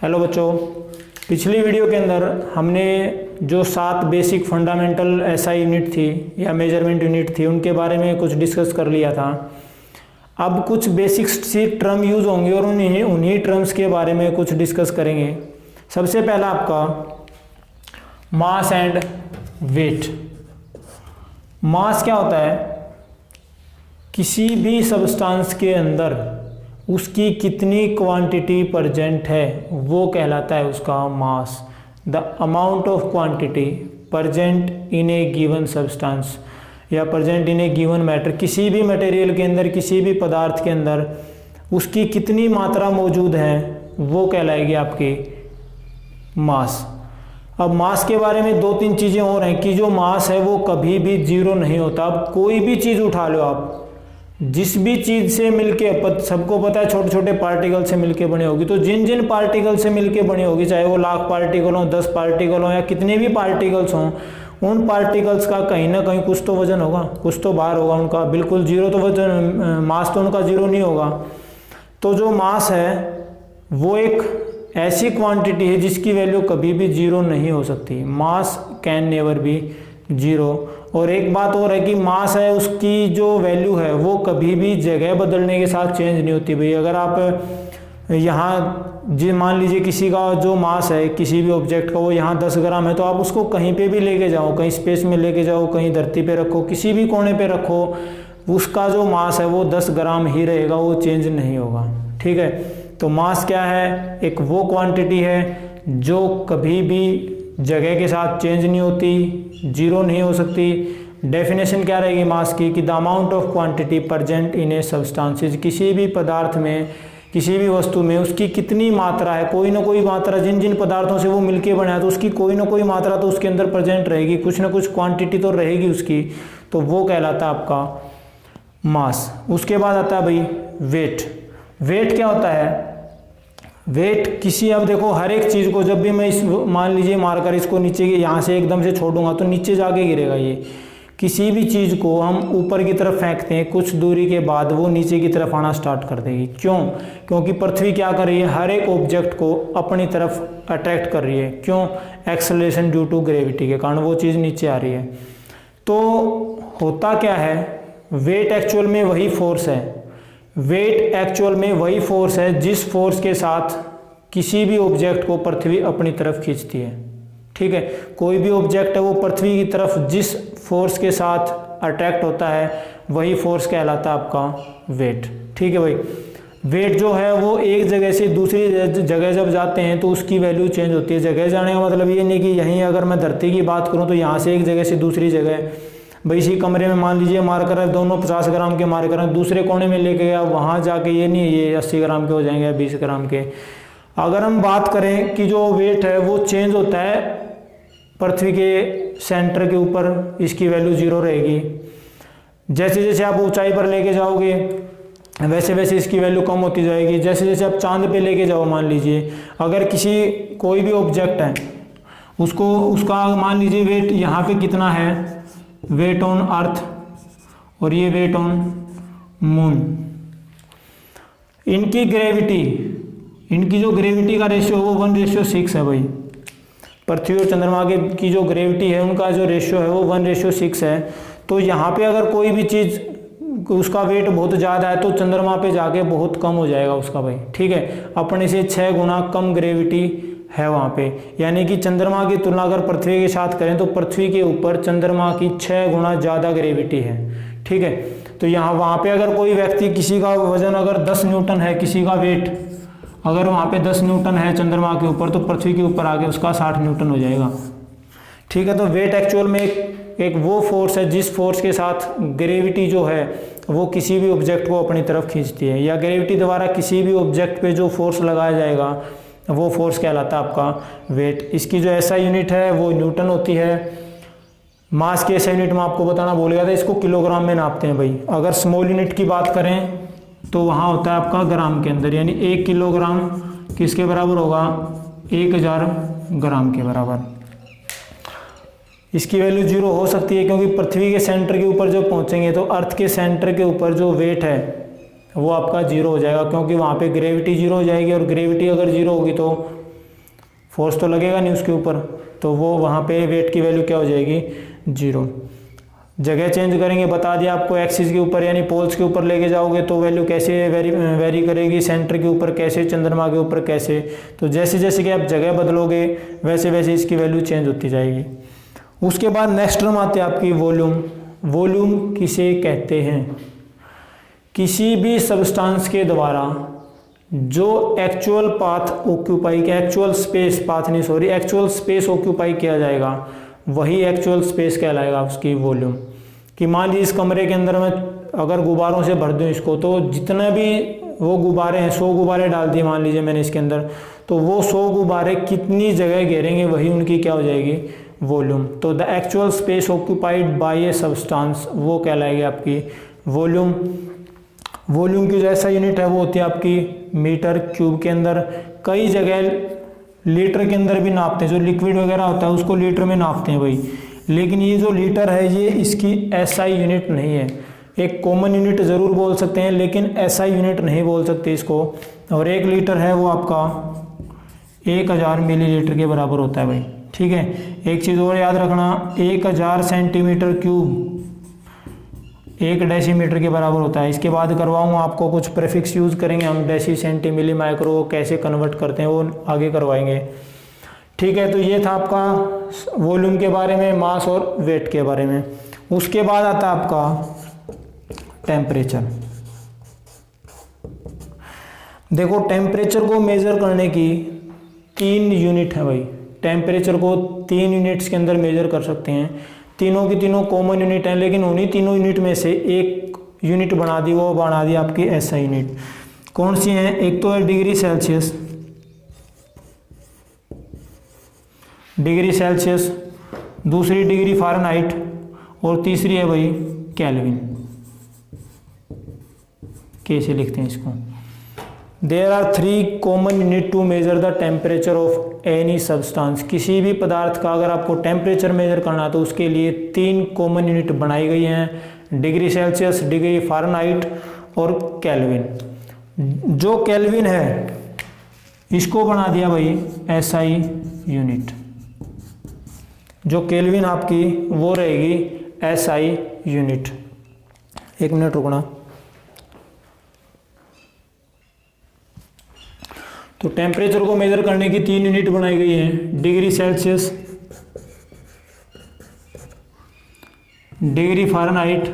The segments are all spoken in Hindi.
हेलो बच्चों, पिछली वीडियो के अंदर हमने जो 7 बेसिक फंडामेंटल एसआई यूनिट थी या मेजरमेंट यूनिट थी उनके बारे में कुछ डिस्कस कर लिया था। अब कुछ बेसिक सी टर्म यूज़ होंगे और उन्हीं टर्म्स के बारे में कुछ डिस्कस करेंगे। सबसे पहला आपका मास एंड वेट। मास क्या होता है? किसी भी सब्सटेंस के अंदर उसकी कितनी क्वांटिटी प्रेजेंट है वो कहलाता है उसका mass. The amount of quantity present in a given substance या present in a given matter. किसी भी मटेरियल के अंदर, किसी भी पदार्थ के अंदर उसकी कितनी मात्रा मौजूद है वो कहलाएगी आपकी मास। अब मास के बारे में 2-3 चीज़ें और हैं कि जो मास है वो कभी भी जीरो नहीं होता। अब कोई भी चीज़ उठा लो आप, जिस भी चीज़ से मिलके, सबको पता है छोटे छोटे पार्टिकल से मिलके बनी होगी, तो जिन जिन पार्टिकल से मिलके बनी होगी, चाहे वो 1,00,000 पार्टिकल हों, 10 पार्टिकल हों या कितने भी पार्टिकल्स हों, उन पार्टिकल्स का कहीं ना कहीं कुछ तो वजन होगा, कुछ तो बाहर होगा उनका। बिल्कुल जीरो तो वजन, मास तो उनका जीरो नहीं होगा। तो जो मास है वो एक ऐसी क्वांटिटी है जिसकी वैल्यू कभी भी जीरो नहीं हो सकती। मास कैन नेवर बी जीरो। और एक बात और है कि मास है उसकी जो वैल्यू है वो कभी भी जगह बदलने के साथ चेंज नहीं होती। भाई अगर आप यहाँ जी मान लीजिए किसी का जो मास है किसी भी ऑब्जेक्ट का वो यहाँ 10 ग्राम है, तो आप उसको कहीं पे भी लेके जाओ, कहीं स्पेस में लेके जाओ, कहीं धरती पे रखो, किसी भी कोने पे रखो, उसका जो मास है वो 10 ग्राम ही रहेगा, वो चेंज नहीं होगा। ठीक है, तो मास क्या है? एक वो क्वांटिटी है जो कभी भी जगह के साथ चेंज नहीं होती, जीरो नहीं हो सकती। डेफिनेशन क्या रहेगी मास की कि the amount of quantity present in A substances. किसी भी पदार्थ में, किसी भी वस्तु में उसकी कितनी मात्रा है, कोई ना कोई मात्रा, जिन जिन पदार्थों से वो मिलके बना है तो उसकी कोई ना कोई मात्रा तो उसके अंदर प्रेजेंट रहेगी, कुछ ना कुछ क्वांटिटी तो रहेगी उसकी, तो वो कहलाता है आपका मास। उसके बाद आता है भाई वेट। वेट क्या होता है? वेट किसी, अब देखो हर एक चीज़ को जब भी मैं इस मान लीजिए मारकर इसको नीचे यहाँ से एकदम से छोड़ूंगा तो नीचे जाके गिरेगा ये। किसी भी चीज़ को हम ऊपर की तरफ फेंकते हैं, कुछ दूरी के बाद वो नीचे की तरफ आना स्टार्ट कर देगी। क्यों? क्योंकि पृथ्वी क्या कर रही है? हर एक ऑब्जेक्ट को अपनी तरफ अट्रैक्ट कर रही है। क्यों? एक्सेलरेशन ड्यू टू ग्रेविटी के कारण वो चीज़ नीचे आ रही है। तो होता क्या है? वेट एक्चुअल में वही फोर्स है। वेट एक्चुअल में वही फोर्स है जिस फोर्स के साथ किसी भी ऑब्जेक्ट को पृथ्वी अपनी तरफ खींचती है। ठीक है, कोई भी ऑब्जेक्ट है वो पृथ्वी की तरफ जिस फोर्स के साथ अट्रैक्ट होता है वही फोर्स कहलाता है आपका वेट। ठीक है भाई, वेट जो है वो एक जगह से दूसरी जगह जब जाते हैं तो उसकी वैल्यू चेंज होती है। जगह जाने का मतलब ये नहीं कि यहीं अगर मैं धरती की बात करूँ तो यहाँ से एक जगह से दूसरी जगह, भाई इसी कमरे में मान लीजिए मारकर दोनों 50 ग्राम के मारकर दूसरे कोने में लेके गया, वहाँ जाके ये नहीं ये 80 ग्राम के हो जाएंगे या 20 ग्राम के। अगर हम बात करें कि जो वेट है वो चेंज होता है पृथ्वी के सेंटर के ऊपर, इसकी वैल्यू जीरो रहेगी। जैसे जैसे आप ऊंचाई पर लेके जाओगे वैसे वैसे इसकी वैल्यू कम होती जाएगी। जैसे जैसे आप चांद पे लेके जाओ, मान लीजिए अगर कोई भी ऑब्जेक्ट है उसका मान लीजिए वेट यहाँ पे कितना है, वेट ऑन अर्थ और ये वेट ऑन मून, इनकी ग्रेविटी, इनकी जो ग्रेविटी का रेशियो है वो 1:6 है भाई। पृथ्वी और चंद्रमा की जो ग्रेविटी है उनका जो रेशियो है वो 1:6 है। तो यहाँ पे अगर कोई भी चीज़ उसका वेट बहुत ज़्यादा है तो चंद्रमा पे जाके बहुत कम हो जाएगा उसका भाई। ठीक है, अपने से 6 गुना कम ग्रेविटी है वहाँ पे। यानी कि चंद्रमा की तुलना अगर पृथ्वी के साथ करें तो पृथ्वी के ऊपर चंद्रमा की 6 गुना ज़्यादा ग्रेविटी है। ठीक है, तो यहाँ वहाँ पे अगर कोई व्यक्ति, किसी का वजन अगर 10 न्यूटन है, किसी का वेट अगर वहाँ पे 10 न्यूटन है चंद्रमा के ऊपर, तो पृथ्वी के ऊपर आके उसका 60 न्यूटन हो जाएगा। ठीक है, तो वेट एक्चुअल में एक वो फोर्स है जिस फोर्स के साथ ग्रेविटी जो है वो किसी भी ऑब्जेक्ट को अपनी तरफ खींचती है, या ग्रेविटी द्वारा किसी भी ऑब्जेक्ट पे जो फोर्स लगाया जाएगा वो फोर्स कहलाता है आपका वेट। इसकी जो ऐसा यूनिट है वो न्यूटन होती है। मास की ऐसा यूनिट मैं आपको बताना भूल गया था, इसको किलोग्राम में नापते हैं भाई। अगर स्मॉल यूनिट की बात करें तो वहाँ होता है आपका ग्राम के अंदर, यानी 1 किलोग्राम किसके बराबर होगा? 1000 ग्राम के बराबर। इसकी वैल्यू जीरो हो सकती है क्योंकि पृथ्वी के सेंटर के ऊपर जब पहुँचेंगे तो अर्थ के सेंटर के ऊपर जो वेट है वो आपका जीरो हो जाएगा, क्योंकि वहाँ पे ग्रेविटी जीरो हो जाएगी, और ग्रेविटी अगर जीरो होगी तो फोर्स तो लगेगा नहीं उसके ऊपर, तो वो वहाँ पे वेट की वैल्यू क्या हो जाएगी, 0। जगह चेंज करेंगे, बता दिया आपको, एक्सिस के ऊपर यानी पोल्स के ऊपर लेके जाओगे तो वैल्यू कैसे वेरी करेगी, सेंटर के ऊपर कैसे, चंद्रमा के ऊपर कैसे। तो जैसे जैसे कि आप जगह बदलोगे वैसे वैसे इसकी वैल्यू चेंज होती जाएगी। उसके बाद नेक्स्ट टर्म आती है आपकी वॉल्यूम। वॉल्यूम किसे कहते हैं, किसी भी सब्सटेंस के द्वारा जो actual path occupy, actual space path नहीं सॉरी एक्चुअल स्पेस ऑक्यूपाई किया जाएगा वही एक्चुअल स्पेस कहलाएगा उसकी वॉल्यूम। कि मान लीजिए इस कमरे के अंदर मैं अगर गुब्बारों से भर दूं इसको, तो जितने भी वो गुब्बारे हैं, 100 गुब्बारे डाल दिए मान लीजिए मैंने इसके अंदर, तो वो 100 गुब्बारे कितनी जगह घेरेंगे वही उनकी क्या हो जाएगी, वॉल्यूम। तो the actual space occupied by a substance वो कहलाएगी आपकी वॉल्यूम। वॉल्यूम की जो ऐसा यूनिट है वो होती है आपकी मीटर क्यूब के अंदर। कई जगह लीटर के अंदर भी नापते हैं, जो लिक्विड वगैरह होता है उसको लीटर में नापते हैं भाई, लेकिन ये जो लीटर है ये इसकी एसआई यूनिट नहीं है। एक कॉमन यूनिट ज़रूर बोल सकते हैं लेकिन एसआई यूनिट नहीं बोल सकते इसको। और 1 लीटर है वो आपका 1000 मिलीलीटर के बराबर होता है भाई, ठीक है। एक चीज़ और याद रखना, 1000 सेंटीमीटर क्यूब 1 डेसीमीटर के बराबर होता है। इसके बाद करवाऊंगा आपको, कुछ प्रीफिक्स यूज़ करेंगे हम, डेसी, सेंटी, मिली, माइक्रो कैसे कन्वर्ट करते हैं वो आगे करवाएंगे, ठीक है। तो ये था आपका वॉल्यूम के बारे में, मास और वेट के बारे में। उसके बाद आता है आपका टेम्परेचर। देखो टेम्परेचर को मेज़र करने की 3 यूनिट है भाई। टेम्परेचर को 3 यूनिट्स के अंदर मेज़र कर सकते हैं। तीनों की तीनों कॉमन यूनिट हैं, लेकिन उन्हीं तीनों यूनिट में से एक यूनिट बना दी, वो बना दी आपकी एसआई यूनिट। कौन सी हैं, एक तो है डिग्री सेल्सियस, दूसरी डिग्री फ़ारेनहाइट और तीसरी है भाई केल्विन। कैसे लिखते हैं इसको, there are 3 common unit to measure the temperature of any substance. किसी भी पदार्थ का अगर आपको टेम्परेचर मेजर करना है तो उसके लिए 3 कॉमन यूनिट बनाई गई हैं, डिग्री सेल्सियस, डिग्री फ़ारेनहाइट और केल्विन। जो केल्विन है इसको बना दिया भाई एसआई यूनिट। जो केल्विन आपकी वो रहेगी एसआई यूनिट। 1 मिनट रुकना। तो टेम्परेचर को मेजर करने की 3 यूनिट बनाई गई हैं, डिग्री सेल्सियस, डिग्री फ़ारेनहाइट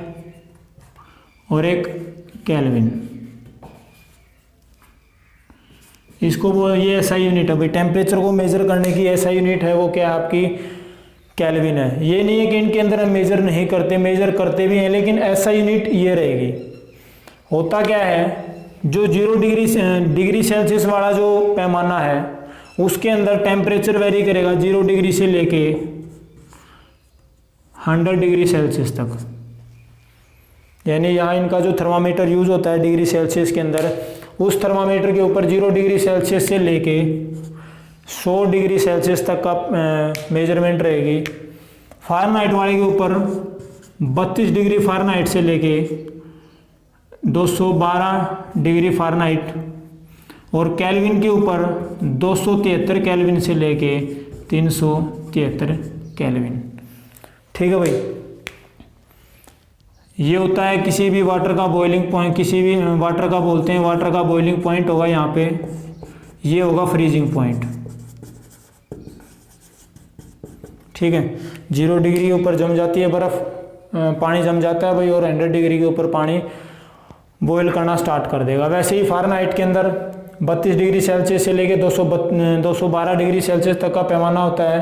और एक केल्विन। इसको वो ये एसआई यूनिट है भाई। टेम्परेचर को मेजर करने की एसआई यूनिट है वो क्या है आपकी, केल्विन है। ये नहीं है कि इनके अंदर हम मेजर नहीं करते, मेजर करते भी हैं, लेकिन एसआई यूनिट ये रहेगी। होता क्या है, जो 0 डिग्री सेल्सियस वाला जो पैमाना है उसके अंदर टेम्परेचर वेरी करेगा 0 डिग्री से लेके 100 डिग्री सेल्सियस तक। यानी यहाँ इनका जो थर्मामीटर यूज होता है डिग्री सेल्सियस के अंदर, उस थर्मामीटर के ऊपर 0 डिग्री सेल्सियस से लेके 100 डिग्री सेल्सियस तक का मेजरमेंट रहेगी। फ़ारेनहाइट वाले के ऊपर 32 डिग्री फ़ारेनहाइट से लेके 212 डिग्री फ़ारेनहाइट और केल्विन के ऊपर 273 केल्विन से लेके 373 केल्विन। ठीक है भाई, ये होता है किसी भी वाटर का बॉइलिंग पॉइंट, किसी भी वाटर का बोलते हैं, वाटर का बॉइलिंग पॉइंट होगा यहाँ पे, ये होगा फ्रीजिंग पॉइंट। ठीक है, 0 डिग्री के ऊपर जम जाती है बर्फ़, पानी जम जाता है भाई, और 100 डिग्री के ऊपर पानी बॉयल करना स्टार्ट कर देगा। वैसे ही फ़ारेनहाइट के अंदर 32 डिग्री सेल्सियस से लेके 212 डिग्री सेल्सियस तक का पैमाना होता है।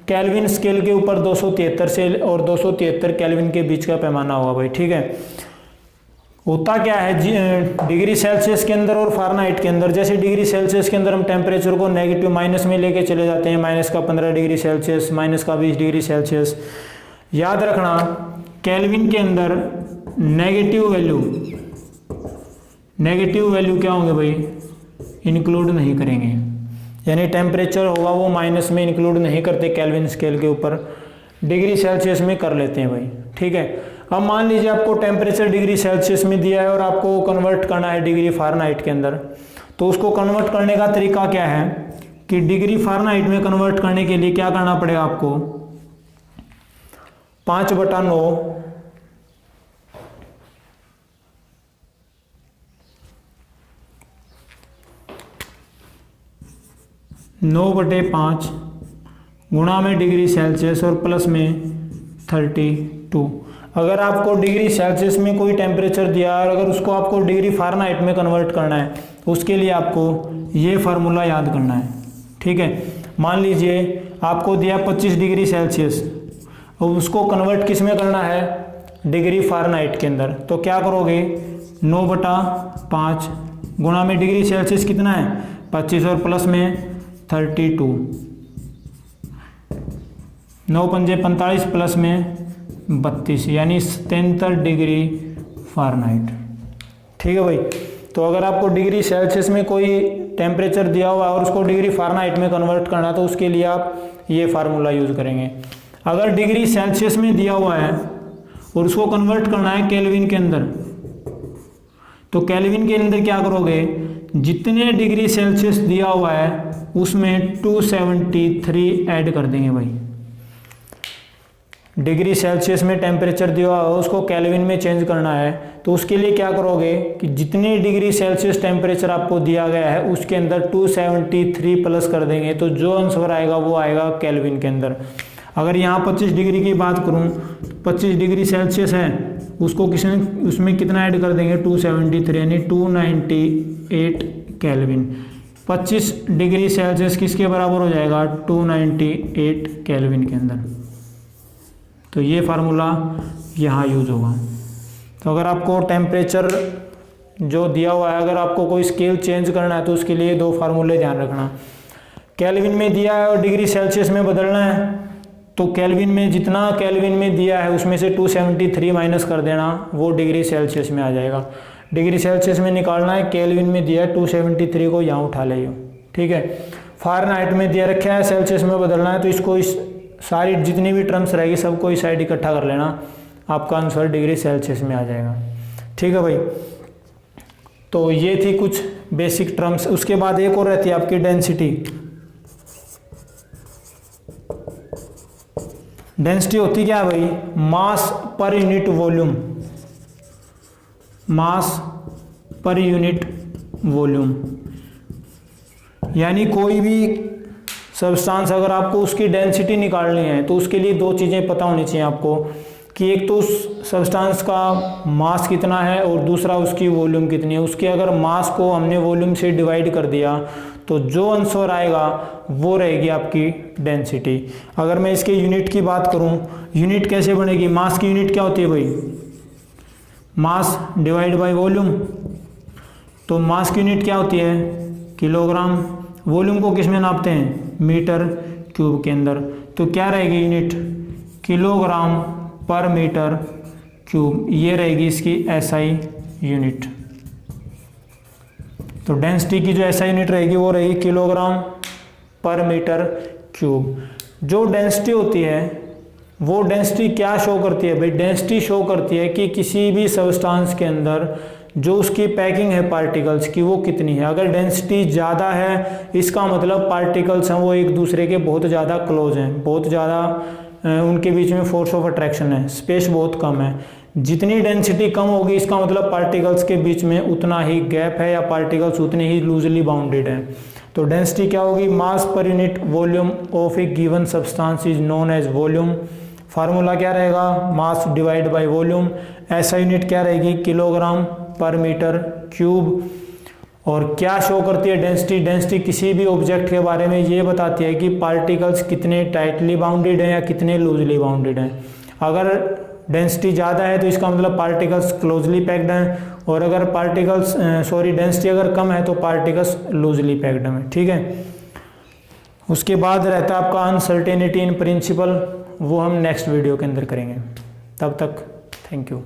केल्विन स्केल के ऊपर 273 से और 273 केल्विन के बीच का पैमाना होगा भाई। ठीक है, होता क्या है डिग्री सेल्सियस के अंदर और फ़ारेनहाइट के अंदर, जैसे डिग्री सेल्सियस के अंदर हम टेम्परेचर को नेगेटिव माइनस में लेके चले जाते हैं, माइनस का 15 डिग्री सेल्सियस, माइनस का 20 डिग्री सेल्सियस। याद रखना केल्विन के अंदर नेगेटिव वैल्यू क्या होंगे भाई, इंक्लूड नहीं करेंगे, यानी टेम्परेचर होगा वो माइनस में इंक्लूड नहीं करते केल्विन स्केल के ऊपर, डिग्री सेल्सियस में कर लेते हैं भाई। ठीक है, अब मान लीजिए आपको टेम्परेचर डिग्री सेल्सियस में दिया है और आपको कन्वर्ट करना है डिग्री फ़ारेनहाइट के अंदर, तो उसको कन्वर्ट करने का तरीका क्या है कि डिग्री फ़ारेनहाइट में कन्वर्ट करने के लिए क्या करना पड़ेगा आपको, 5/9 9/5 गुणा में डिग्री सेल्सियस और प्लस में 32। अगर आपको डिग्री सेल्सियस में कोई टेम्परेचर दिया और अगर उसको आपको डिग्री फ़ारेनहाइट में कन्वर्ट करना है तो उसके लिए आपको ये फार्मूला याद करना है। ठीक है, मान लीजिए आपको दिया 25 डिग्री सेल्सियस और उसको कन्वर्ट किस में करना है, डिग्री फ़ारेनहाइट के अंदर। तो क्या करोगे, 9/5 गुणा में डिग्री सेल्सियस कितना है 25 और प्लस में 32, 9×5 = 45 प्लस में 32 यानी 73 डिग्री फ़ारेनहाइट। ठीक है भाई, तो अगर आपको डिग्री सेल्सियस में कोई टेम्परेचर दिया हुआ है और उसको डिग्री फ़ारेनहाइट में कन्वर्ट करना है तो उसके लिए आप ये फार्मूला यूज़ करेंगे। अगर डिग्री सेल्सियस में दिया हुआ है और उसको कन्वर्ट करना है केल्विन के अंदर, तो केल्विन के अंदर क्या करोगे, जितने डिग्री सेल्सियस दिया हुआ है उसमें 273 ऐड कर देंगे भाई। डिग्री सेल्सियस में टेम्परेचर दिया हुआ है उसको केल्विन में चेंज करना है तो उसके लिए क्या करोगे कि जितने डिग्री सेल्सियस टेम्परेचर आपको दिया गया है उसके अंदर 273 प्लस कर देंगे, तो जो आंसर आएगा वो आएगा केल्विन के अंदर। अगर यहाँ 25 डिग्री की बात करूँ, 25 डिग्री सेल्सियस है उसको उसमें कितना ऐड कर देंगे 273 यानी 298 केल्विन। 25 डिग्री सेल्सियस किसके बराबर हो जाएगा, 298 केल्विन के अंदर। तो ये फार्मूला यहाँ यूज होगा। तो अगर आपको टेम्परेचर जो दिया हुआ है, अगर आपको कोई स्केल चेंज करना है तो उसके लिए 2 फार्मूले ध्यान रखना। केल्विन में दिया है और डिग्री सेल्सियस में बदलना है तो केल्विन में जितना केल्विन में दिया है उसमें से 273 माइनस कर देना, वो डिग्री सेल्सियस में आ जाएगा। डिग्री सेल्सियस में निकालना है, केल्विन में दिया है 273 को यहाँ उठा ले। ठीक है, फ़ारेनहाइट में दिया रखा है, सेल्सियस में बदलना है तो इसको सारी जितनी भी टर्म्स रहेगी सबको इस साइड इकट्ठा कर लेना, आपका आंसर डिग्री सेल्सियस में आ जाएगा। ठीक है भाई, तो ये थी कुछ बेसिक टर्म्स। उसके बाद एक और रहती है आपकी डेंसिटी। डेंसिटी होती क्या है भाई, मास पर यूनिट वॉल्यूम, मास पर यूनिट वॉल्यूम। यानी कोई भी सब्सटेंस अगर आपको उसकी डेंसिटी निकालनी है तो उसके लिए 2 चीज़ें पता होनी चाहिए आपको, कि एक तो उस सब्सटेंस का मास कितना है और दूसरा उसकी वॉल्यूम कितनी है। उसके अगर मास को हमने वॉल्यूम से डिवाइड कर दिया तो जो आंसर आएगा वो रहेगी आपकी डेंसिटी। अगर मैं इसके यूनिट की बात करूं, यूनिट कैसे बनेगी, मास की यूनिट क्या होती है भाई, मास डिवाइड बाय वॉल्यूम। तो मास की यूनिट क्या होती है, किलोग्राम। वॉल्यूम को किस में नापते हैं, मीटर क्यूब के अंदर। तो क्या रहेगी यूनिट, किलोग्राम पर मीटर क्यूब, ये रहेगी इसकी एसआई यूनिट। तो डेंसिटी की जो एसआई यूनिट रहेगी वो रहेगी किलोग्राम पर मीटर क्यूब। जो डेंसिटी होती है वो डेंसिटी क्या शो करती है भाई, डेंसिटी शो करती है कि किसी भी सब्सटेंस के अंदर जो उसकी पैकिंग है पार्टिकल्स की वो कितनी है। अगर डेंसिटी ज़्यादा है इसका मतलब पार्टिकल्स हैं वो एक दूसरे के बहुत ज़्यादा क्लोज हैं, बहुत ज़्यादा उनके बीच में फोर्स ऑफ अट्रैक्शन है, स्पेस बहुत कम है। जितनी डेंसिटी कम होगी इसका मतलब पार्टिकल्स के बीच में उतना ही गैप है या पार्टिकल्स उतने ही लूजली बाउंडेड हैं। तो डेंसिटी क्या होगी, मास पर unit volume of a given substance is known as volume. Formula क्या रहेगा, मास डिवाइड बाय वॉल्यूम। ऐसा यूनिट क्या रहेगी, किलोग्राम पर मीटर क्यूब। और क्या शो करती है डेंसिटी, डेंसिटी किसी भी ऑब्जेक्ट के बारे में ये बताती है कि पार्टिकल्स कितने टाइटली बाउंडेड हैं या कितने लूजली बाउंडेड हैं। अगर डेंसिटी ज़्यादा है तो इसका मतलब पार्टिकल्स क्लोजली पैक्ड हैं, और अगर डेंसिटी अगर कम है तो पार्टिकल्स लूजली पैक्ड हैं। ठीक है, उसके बाद रहता है आपका अनसर्टेनिटी इन प्रिंसिपल, वो हम नेक्स्ट वीडियो के अंदर करेंगे। तब तक थैंक यू।